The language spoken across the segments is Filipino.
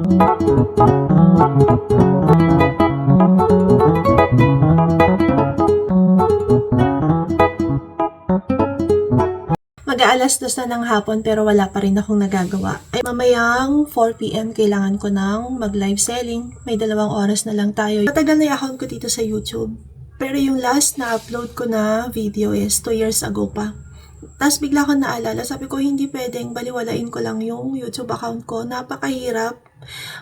Mag-aalas 2 na ng hapon pero wala pa rin akong nagagawa. Ay mamayang 4 PM kailangan ko nang mag-live selling. May 2 oras na lang tayo. Matagal na yung account ko dito sa YouTube. Pero yung last na upload ko na video is 2 years ago pa. Tapos bigla ko naalala, sabi ko hindi pwedeng baliwalain ko lang yung YouTube account ko. Napakahirap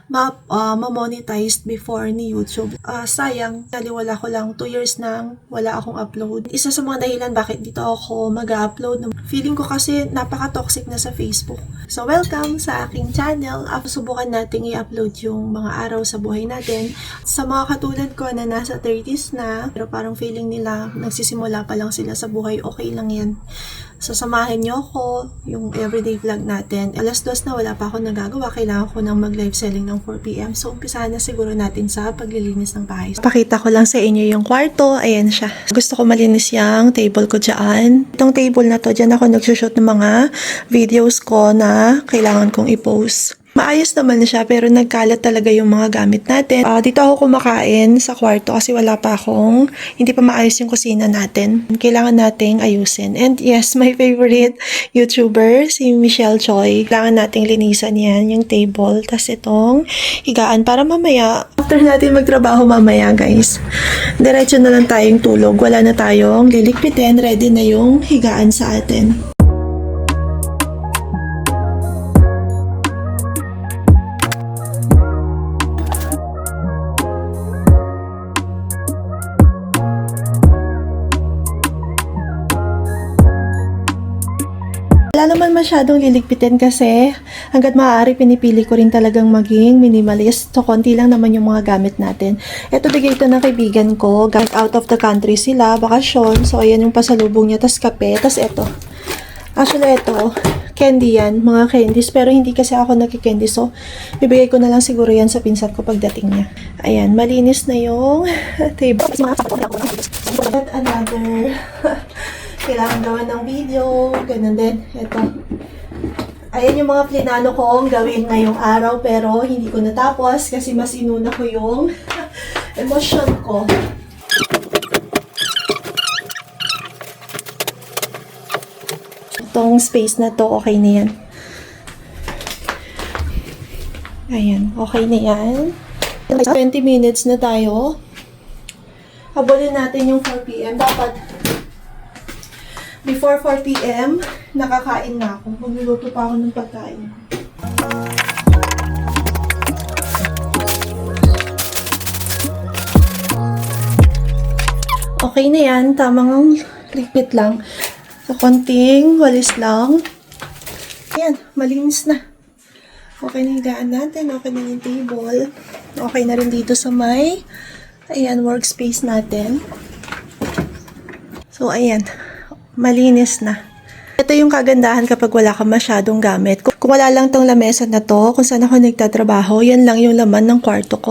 ma-monetize before ni YouTube. Sayang, naliwala ko lang 2 years nang wala akong upload. Isa sa mga dahilan bakit dito ako mag-upload. Feeling ko kasi napaka-toxic na sa Facebook. So welcome sa aking channel. Subukan nating i-upload yung mga araw sa buhay natin. Sa mga katulad ko na nasa 30s na, pero parang feeling nila nagsisimula pa lang sila sa buhay, okay lang yan. Sasamahin niyo ako yung everyday vlog natin. Alas 2 na wala pa ako nagagawa. Kailangan ko nang mag-live selling ng 4 PM. So, umpisahan na siguro natin sa paglilinis ng bahay. Pakita ko lang sa inyo yung kwarto. Ayan siya. Gusto ko malinis yung table ko dyan. Itong table na to, dyan ako nagsushoot ng mga videos ko na kailangan kong i-post. Maayos naman siya pero nagkalat talaga yung mga gamit natin. Dito ako kumakain sa kwarto kasi hindi pa maayos yung kusina natin. Kailangan nating ayusin. And yes, my favorite YouTuber, si Michelle Choi. Kailangan nating linisan yan, yung table. Tapos itong higaan para mamaya, after natin magtrabaho mamaya guys, diretso na lang tayong tulog. Wala na tayong lilikpitin. Ready na yung higaan sa atin. Wala naman masyadong liligpitin kasi hanggat maaari pinipili ko rin talagang maging minimalist. So, konti lang naman yung mga gamit natin. Ito, bigay ito ng kaibigan ko. Galing out of the country sila, bakasyon. So, ayan yung pasalubong niya. Tas kape. Tas ito. Actually, ito, candy yan. Mga candies. Pero hindi kasi ako nagki-candy. So, bibigay ko na lang siguro yan sa pinsan ko pagdating niya. Ayan, malinis na yung table. At another kailangan gawan ng video, ganun din. Ito. Ayan yung mga plinano kong gawin ngayong araw, pero hindi ko natapos kasi mas inuna ko yung emosyon ko. Itong space na to, okay na yan. Ayan, okay na yan. 20 minutes na tayo. Habulin natin yung 4 PM. Dapat before 4 PM, nakakain na ako. Magluluto pa ako ng pagkain. Okay na yan. Tamang ligpit lang. So, konting walis lang. Ayan, malinis na. Okay na yung higaan natin. Okay na yung table. Okay na rin dito sa may workspace natin. So, ayan. Malinis na. Ito yung kagandahan kapag wala ka masyadong gamit. Kung wala lang tong lamesa na to, kung saan ako nagtatrabaho, yan lang yung laman ng kwarto ko.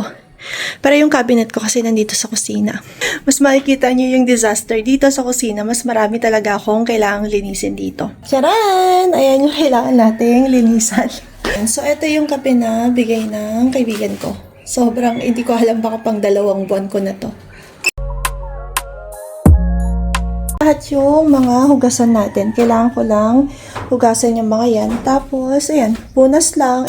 Pero yung cabinet ko kasi nandito sa kusina. Mas makikita nyo yung disaster dito sa kusina. Mas marami talaga akong kailangang linisin dito. Charan! Ayan yung kailangan nating linisan. So, ito yung kape na bigay ng kaibigan ko. Sobrang, hindi ko alam baka pang 2 buwan ko na to. Lahat yung mga hugasan natin. Kailangan ko lang hugasan yung mga yan. Tapos, ayan, punas lang.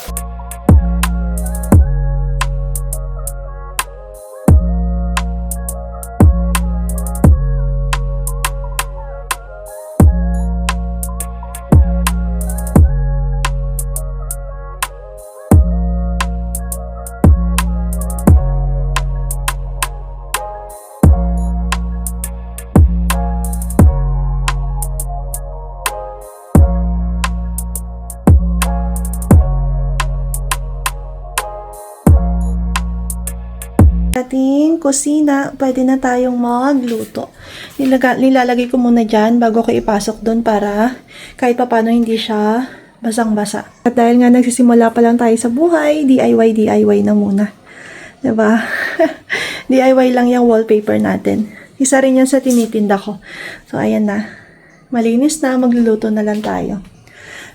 Ating kusina, pwede na tayong magluto. Nilalagay ko muna dyan bago ko ipasok doon para kahit papano hindi siya basang-basa. At dahil nga nagsisimula pa lang tayo sa buhay, DIY na muna. Diba? DIY lang yung wallpaper natin. Isa rin yan sa tinitinda ko. So, ayan na. Malinis na, magluluto na lang tayo.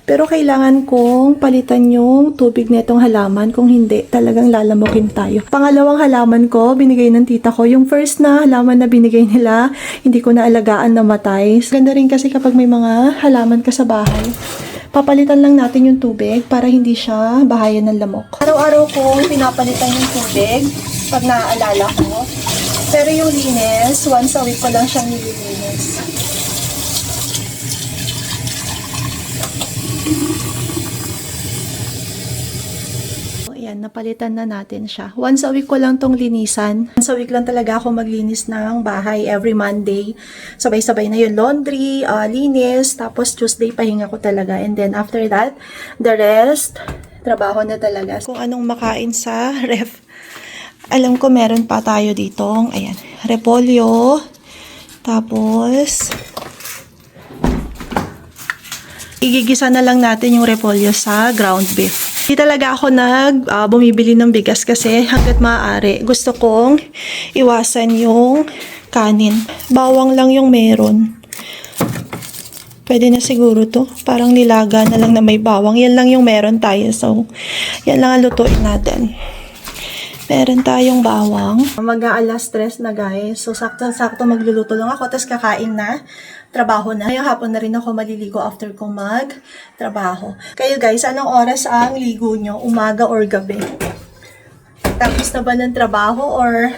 Pero kailangan kong palitan yung tubig nitong halaman. Kung hindi, talagang lalamukin tayo. Pangalawang halaman ko, binigay ng tita ko. Yung first na halaman na binigay nila, hindi ko na alagaan, namatay. Ganda rin kasi kapag may mga halaman ka sa bahay. Papalitan lang natin yung tubig para hindi siya bahayan ng lamok. Araw-araw ko pinapalitan yung tubig pag naaalala ko. Pero yung linis, once a week ko lang siyang nililinis. Ayan, napalitan na natin siya. Once a week ko lang tong linisan. Once a week lang talaga ako maglinis ng bahay every Monday. Sabay-sabay na yung laundry, linis, tapos Tuesday pahinga ko talaga. And then after that, the rest, trabaho na talaga. Kung anong makain sa ref. Alam ko meron pa tayo ditong, ayan, repolyo, tapos igigisa na lang natin yung repolyo sa ground beef. Hindi talaga ako bumibili ng bigas kasi hanggat maaari gusto kong iwasan yung kanin. Bawang lang yung meron. Pwede na siguro to. Parang nilaga na lang na may bawang. Yan lang yung meron tayo. So, yan lang ang lutuin natin. Meron tayong bawang. Mag-aalas 3 na guys. So, sakto-sakto magluluto lang ako. Tapos kakain na. Trabaho na. Ngayong hapon na rin ako maliligo after kong mag-trabaho. Kayo guys, anong oras ang ligo nyo? Umaga or gabi? Tapos na ba ng trabaho or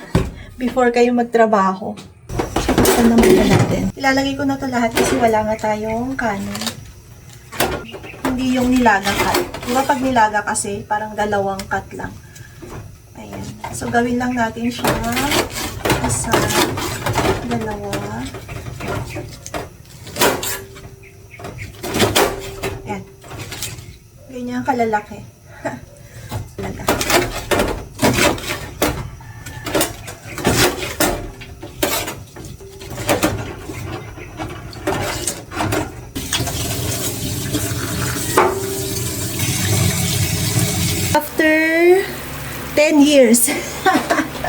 before kayo magtrabaho? So, naman na natin. Ilalagay ko na to lahat kasi wala nga tayong kanin. Hindi yung nilaga cut. Diba pag nilaga kasi, parang dalawang cut lang. Ayan. So, gawin lang natin siya. Isa, dalawa. Ayan. Ganyan kalalaki. Talaga. After 10 years.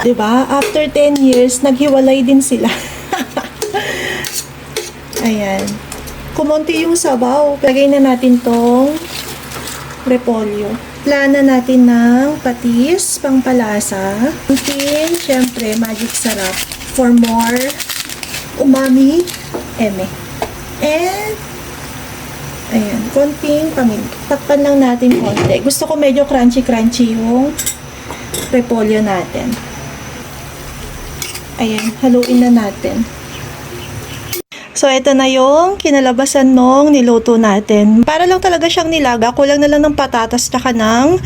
Diba? After 10 years, naghiwalay din sila. Ayan. Kumonti yung sabaw. Lagay na natin tong repolyo. Plana natin ng patis, pangpalasa. Kunting, syempre, magic sarap. For more umami, eme. And, ayan, konting paminta. Takpan lang natin konti. Gusto ko medyo crunchy-crunchy yung repolyo natin. Ayan, haluin na natin. So, ito na yung kinalabasan nung niluto natin. Para lang talaga siyang nilaga. Kulang na lang ng patatas tsaka ng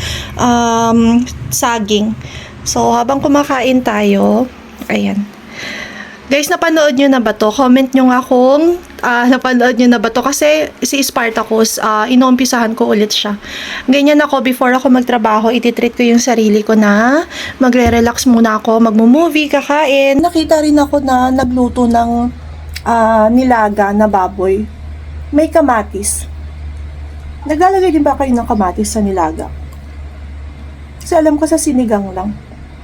saging. So, habang kumakain tayo, ayan. Guys, napanood nyo na ba to? Comment nyo nga kung napanood nyo na ba to? Kasi si Spartacus, inuumpisahan ko ulit siya. Ganyan ako, before ako magtrabaho, ititreat ko yung sarili ko na magre-relax muna ako, magmo-movie, kakain. Nakita rin ako na nagluto ng nilaga na baboy. May kamatis. Naglalagay din ba kayo ng kamatis sa nilaga? Kasi alam ko sa sinigang lang.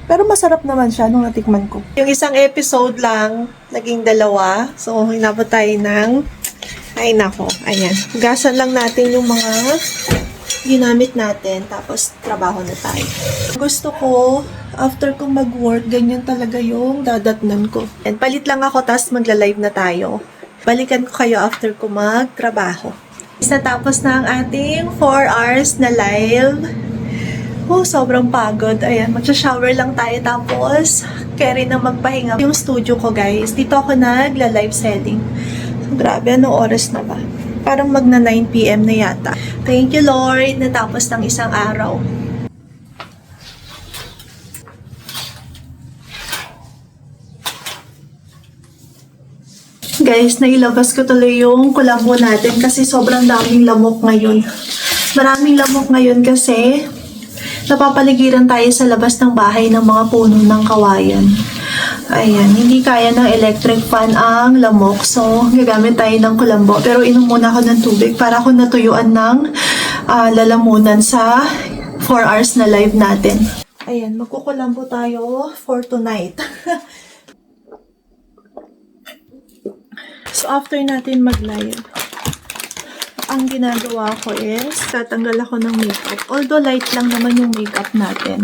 Pero masarap naman siya nung natikman ko. Yung isang episode lang, naging 2. So, hinabot tayo ng, ay nako, ayan. Hugasan lang natin yung mga ginamit natin. Tapos, trabaho na tayo. Gusto ko, after kong mag-work, ganyan talaga yung dadatnan ko. And palit lang ako, tapos magla-live na tayo. Balikan ko kayo after ko magtrabaho. Natapos na ang ating 4 hours na live. Oh, sobrang pagod. Ayan, magsha-shower lang tayo tapos carry na magpahinga. Yung studio ko, guys, dito ako nagla-live selling. Grabe, anong oras na ba? Parang magna 9 PM na yata. Thank you, Lord, natapos ng isang araw. Guys, nailabas ko tuloy yung kulambo natin kasi sobrang daming lamok ngayon. Maraming lamok ngayon kasi napapaligiran tayo sa labas ng bahay ng mga puno ng kawayan. Ayan, hindi kaya ng electric fan ang lamok. So, gagamit tayo ng kulambo. Pero inom muna ako ng tubig para ako natuyuan ng lalamunan sa 4 hours na live natin. Ayan, magkukulambo tayo for tonight. So, after natin mag-live, ang ginagawa ko is tatanggal ako ng makeup. Although light lang naman yung makeup natin.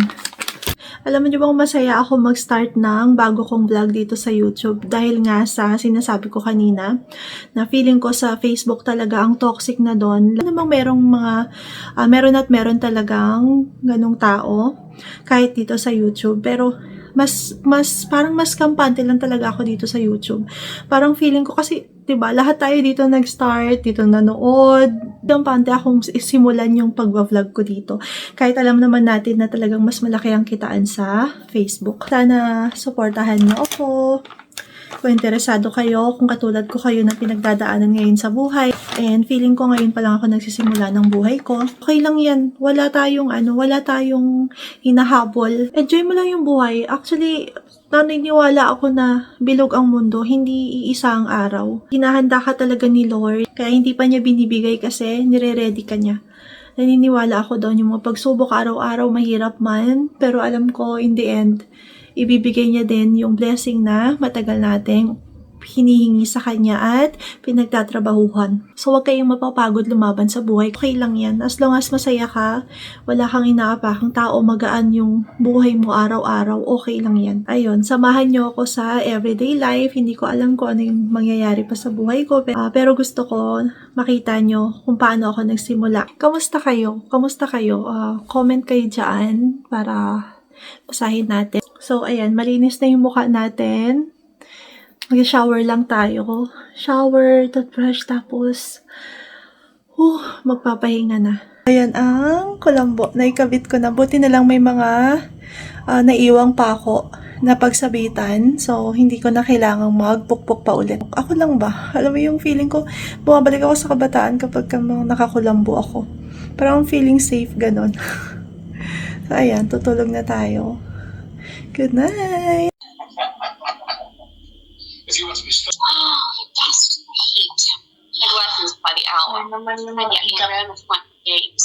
Alam niyo bang masaya ako mag-start ng bago kong vlog dito sa YouTube dahil nga sa sinasabi ko kanina na feeling ko sa Facebook talaga ang toxic na doon. Alam namang merong mga, meron talagang ganong tao kahit dito sa YouTube. Pero parang mas kampante lang talaga ako dito sa YouTube. Parang feeling ko kasi, 'di ba, lahat tayo dito nag-start, dito nanood. Kampante akong simulan yung pagwa-vlog ko dito. Kahit alam naman natin na talagang mas malaki ang kitaan sa Facebook. Sana suportahan niyo ako. Kung interesado kayo, kung katulad ko kayo na pinagdadaanan ngayon sa buhay, and feeling ko ngayon pa lang ako nagsisimula ng buhay ko, okay lang yan. Wala tayong hinahabol. Enjoy mo lang yung buhay. Actually, naniniwala ako na bilog ang mundo, hindi iisa ang araw. Hinahanda ka talaga ni Lord, kaya hindi pa niya binibigay kasi nire-ready ka niya. Naniniwala ako doon, yung mga pagsubok araw-araw, mahirap man, pero alam ko, in the end, ibibigay niya din yung blessing na matagal nating hinihingi sa kanya at pinagtatrabahuhan. So, huwag kayong mapapagod lumaban sa buhay. Okay lang yan. As long as masaya ka, wala kang inaapakang tao, magaan yung buhay mo araw-araw, okay lang yan. Ayun, samahan niyo ako sa everyday life. Hindi ko alam kung ano yung mangyayari pa sa buhay ko. Pero gusto ko makita nyo kung paano ako nagsimula. Kamusta kayo? Comment kayo dyan para basahin natin. So, ayan, malinis na yung mukha natin. Mag-shower lang tayo. Shower, toothbrush, tapos magpapahinga na. Ayan ang kulambo. Naikabit ko na. Buti na lang may mga naiwang pa ako na pagsabitan. So, hindi ko na kailangang magpukpok pa ulit. Ako lang ba? Alam mo yung feeling ko, bumabalik ako sa kabataan kapag nakakulambo ako. Parang feeling safe, ganon. So, ayan, tutulog na tayo. Good night! That's hate. I'd watch this by the hour. And yet he ran with fun games.